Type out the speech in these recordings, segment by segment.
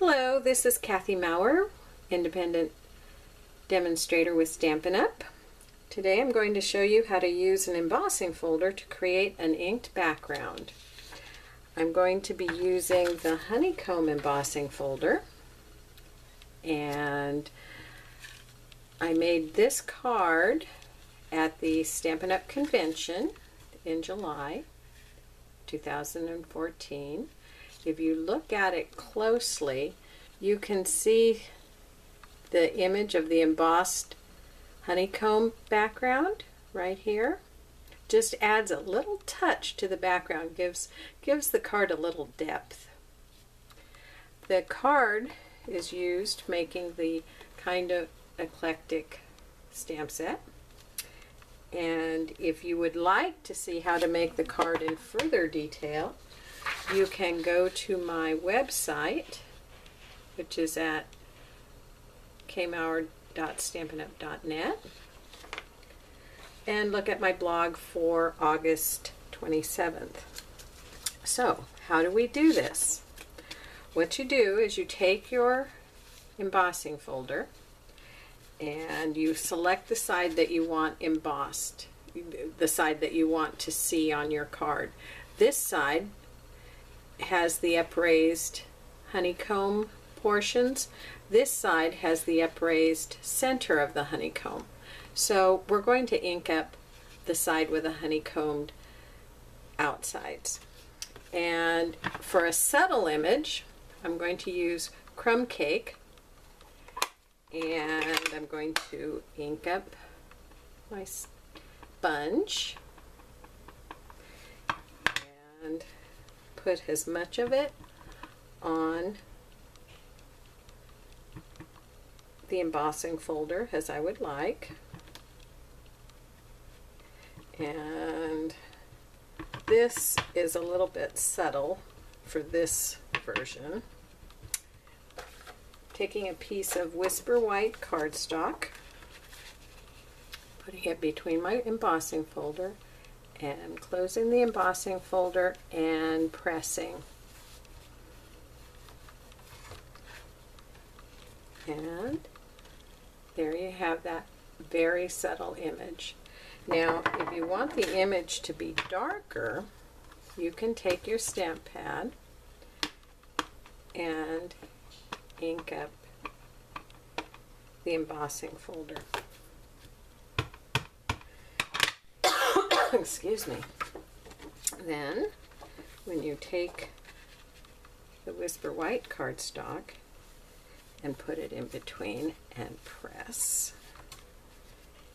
Hello, this is Kathy Maurer, independent demonstrator with Stampin' Up. Today I'm going to show you how to use an embossing folder to create an inked background. I'm going to be using the honeycomb embossing folder, and I made this card at the Stampin' Up convention in July 2014. If you look at it closely, you can see the image of the embossed honeycomb background right here. Just adds a little touch to the background, gives the card a little depth. The card is used making the kind of eclectic stamp set. And if you would like to see how to make the card in further detail, you can go to my website, which is at kmaurer.stampinup.net, and look at my blog for August 27th. So, how do we do this? What you do is you take your embossing folder and you select the side that you want embossed, the side that you want to see on your card. This side has the upraised honeycomb portions. This side has the upraised center of the honeycomb. So we're going to ink up the side with the honeycombed outsides. And for a subtle image, I'm going to use crumb cake, and I'm going to ink up my sponge and put as much of it on the embossing folder as I would like. And this is a little bit subtle for this version. Taking a piece of Whisper White cardstock, putting it between my embossing folder, and closing the embossing folder and pressing. And there you have that very subtle image. Now, if you want the image to be darker, you can take your stamp pad and ink up the embossing folder. Excuse me. Then, when you take the Whisper White cardstock and put it in between and press,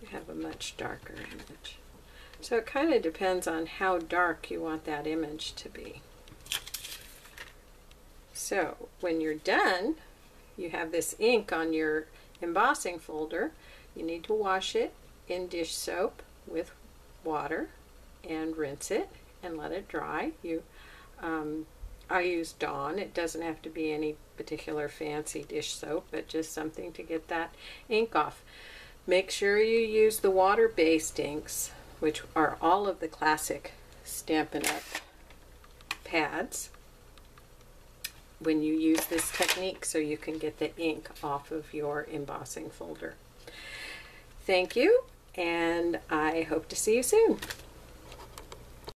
you have a much darker image. So it kind of depends on how dark you want that image to be. So when you're done, you have this ink on your embossing folder. You need to wash it in dish soap with water and rinse it and let it dry. I use Dawn. It doesn't have to be any particular fancy dish soap, but just something to get that ink off. Make sure you use the water-based inks, which are all of the classic Stampin' Up pads, when you use this technique, so you can get the ink off of your embossing folder. Thank you, and I hope to see you soon.